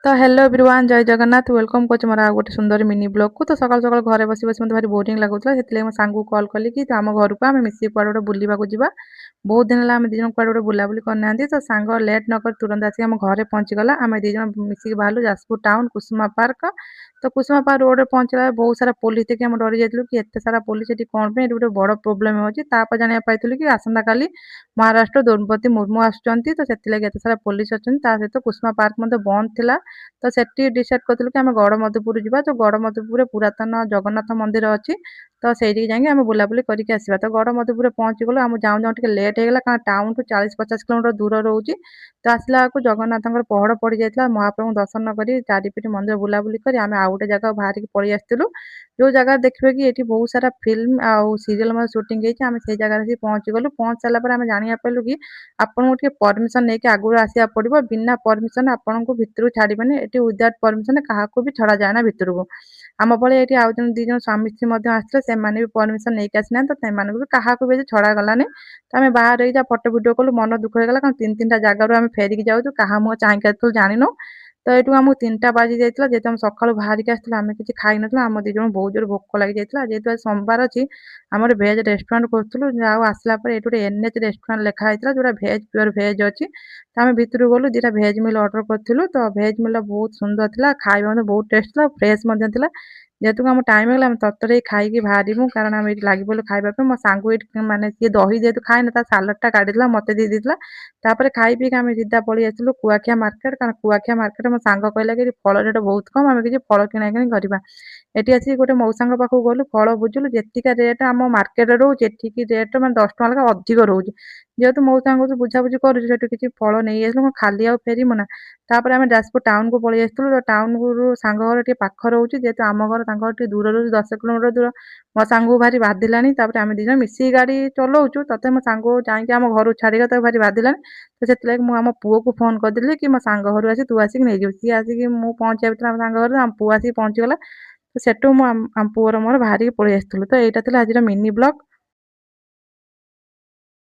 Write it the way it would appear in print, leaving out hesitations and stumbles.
तो hello everyone जय Jagannath welcome कर गोटे सुंदर मिनी ब्लॉग को। तो सकाल सकाल घरे बस बस मत भारी बोरिंग लगुला से मो सांग को कॉल कली कि आम घर को आम मिसिक कुआडे गोटे बुलाक जा। बहुत दिन है आम दिज कुआडे गोटे बुलाबुली करना तो सांग लेट नक तुरंत आसिक आम घरे पहुँचीगला। आम दिज मिसिक बाहर जाजपुर टाउन कुसुमा पार्क। तो कुसुमा पार्क रोड पहुँचला बहुत सारा पुलिस देखिए आम डरी जाइलु कि एत सारा पुलिस ये कौन पे गोटे बड़ प्रोब्लेम होची। जाना पाइलु कि आसंता काली महाराष्ट्र द्रौपदी मुर्मू आसुचंती तो सेतिलागि एत सारा पुलिस अछंती। ता सहित कुसुमा पार्क मते बंद थिला। तो सेठी डिसाइड करथिलु कि आमे गड़मधुपुर जिबा। तो गड़मधुपुर पुरातन जगन्नाथ मंदिर अछि। तो सेठी जांगे आमे बुलाबुली करिके आसीबा। तो गड़मधुपुर पहुँची गलो आम जाऊँ जाऊँ टिके लेट हेगला कारण टाउन टू 40-50 किलोमीटर दूर रहउची। तो आसला को जगन्नाथंकर पहड़ पड़ी जाइतला महाप्रभु दर्शन करी चारिपिटी मंदिर बुलाबुली करी आमे आ गोटे जगह बाहर के पळी आस्तिलु। जो जगह देखिबे कि एठी बहुत सारा फिल्म आउ सीरियल म शूटिंग हेछि। आमे से जगह रे पहुँची गलु। पहुँच साला पर आमे जानिया पाइलु कि आपनको टिके परमिशन नेके आगुर आसिया पड़िबो। बिना परमिशन आपनको भितरु छाड़िबेनी। एटी विदाउट परमिशन काहाको भी छड़ा जाए ना भितरକୁ। ଆମ ଭଳି ଏଠି ଆଉ ଜଣେ ଦି ଜଣ ସ୍ୱାମୀ ସ୍ତ୍ରୀ ମଧ୍ୟ ଆସିଥିଲେ ସେମାନେ ବି ପରମିଶନ ନେଇକି ଆସିନାହାନ୍ତି। ତ ସେମାନଙ୍କୁ ବି କାହାକୁ ବି ଆଜି ଛଡା ଗଲାନି। ତ ଆମେ ବାହାରେ ରହିକି ଯାହା ଫଟୋ ଭିଡିଓ କଲୁ ମନ ଦୁଃଖ ହେଇଗଲା କାରଣ ତିନିଟା ଜାଗାରୁ ଆମେ ଫେରିକି ଯାଉଛୁ କାହା ମୁହଁ ଚାହିଁକି ଆସିଥିଲୁ ଜାଣିନୁ। ତ ଏଠୁ ଆମକୁ 3ଟା ବାଜି ଯାଇଥିଲା ଯେହେତୁ ଆମେ ସକାଳୁ ବାହାରିକି ଆସିଥିଲୁ ଆମେ କିଛି ଖାଇନଥିଲୁ। ଆମ ଦି ଜଣ ବହୁତ ଜୋର ଭୋକ ଲାଗି ଯାଇଥିଲା ଯେହେତୁ ଆଜି ସୋମବାର ଅଛି ଆମର ଭେଜ ରେଷ୍ଟୁରାଣ୍ଟ କରୁଥିଲୁ। ଆଉ ଆସିଲା ପରେ ଏଠି ଗୋଟେ NH ରେଷ୍ଟୁରାଣ୍ଟ ଲେଖା ହେଇଥିଲା ଯୋଉଟା ଭେଜ ପିଓର ଭେଜ ଅଛି। ତ ଆମେ ଭିତରକୁ ଗଲୁ ଦିଟା ଭେଜ ମିଲ୍ ଅର୍ଡର କରିଥିଲୁ। ତ ଭେଜ ମିଲ୍ ବହୁତ ସୁନ୍ଦର ଥିଲା ଖାଇବା ମଧ୍ୟ ବହୁତ ଟେଷ୍ଟ ଥିଲା ଫ୍ରେଶ ମଧ୍ୟ ଥିଲା। ଯେହେତୁ ଆମ ଟାଇମ ହେଇଗଲା ଆମେ ତରତର ହେଇ ଖାଇକି ବାହାରିବୁ କାରଣ ଆମେ ଏଇଠି ଲାଗି ପଡିଲୁ ଖାଇବା ପାଇଁ। ମୋ ସାଙ୍ଗ ଏଇଠି ମାନେ ସିଏ ଦହି ଯେହେତୁ ଖାଏନା ତା ସାଲାଡ ଟା କାଢିଦେଲା ମତେ ଦେଇ ଦେଇଥିଲା। ତାପରେ ଖାଇ ପିଇକି ଆମେ ସିଧା ପଳେଇ ଆସିଲୁ କୁଆଖିଆ ମାର୍କେଟ କାରଣ କୁଆଖିଆ ମାର୍କେଟ ମୋ ସାଙ୍ଗ କହିଲା କି ଏଠି ଫଳ ରେଟ୍ ବହୁତ କମ ଆମେ କିଛି ଫଳ କିଣା କିଣି କରିବା। ଏଠି ଆସିକି ଗୋଟେ ମଉସାଙ୍କ ପାଖକୁ ଗଲୁ ଫଳ ବୁଝିଲୁ ଯେତିକା ରେଟ୍ ଆମ ମାର୍କେଟରେ ରହୁଛି ଏଠିକି ରେଟ୍ ମାନେ 10 ଟଙ୍କା ଲେଖା ଅଧିକ ରହୁଛି। ଯେହେତୁ ମଉସାଙ୍କ କତିରୁ ବୁଝାବୁଝି କରୁଛୁ ସେଠୁ କିଛି ଫଳ ନେଇ ଆସିଲୁ କଣ ଖାଲି ଆଉ ଫେରିବୁ ନା। ତାପରେ ଆମେ ଯାଜପୁର ଟାଉନ କୁ ପଳେଇ ଆସିଥିଲୁ। ଟାଉନ ରୁ ସାଙ୍ଗ ଘର ଟିକେ ପାଖ ରହୁଛି ଯେହେତୁ ଆମ ଘର ତାଙ୍କ ଘର ଟିକେ ଦୂର ରହୁଛି 10 କିଲୋମିଟର ଦୂର। ମୋ ସାଙ୍ଗକୁ ଭାରି ବାଧିଲାଣି ତାପରେ ଆମେ ଦି ଜଣ ମିଶିକି ଗାଡି ଚଲଉଛୁ ତଥାପି ମୋ ସାଙ୍ଗକୁ ଯାଇକି ଆମ ଘରୁ ଛାଡିବା ତାକୁ ଭାରି ବାଧିଲାଣି। ତ ସେଥିଲାଗି ମୁଁ ଆମ ପୁଅକୁ ଫୋନ କରିଦେଲି କି ମୋ ସାଙ୍ଗ ଘରୁ ଆସି ତୁ ଆସିକି ନେଇଯିବୁ। ସିଏ ଆସିକି ମୁଁ ପହଞ୍ଚିବା ଭିତରେ ଆମ ସାଙ୍ଗ ଘରେ ଆମ ପୁଅ ଆସିକି ପହଞ୍ଚିଗଲା। ତ ସେଠୁ ମୁଁ ଆମ ପୁଅର ମୋର ବାହାରିକି ପଳେଇ ଆସିଥିଲୁ। ତ ଏଇଟା ଥିଲା ଆଜିର ମିନି ବ୍ଲଗ।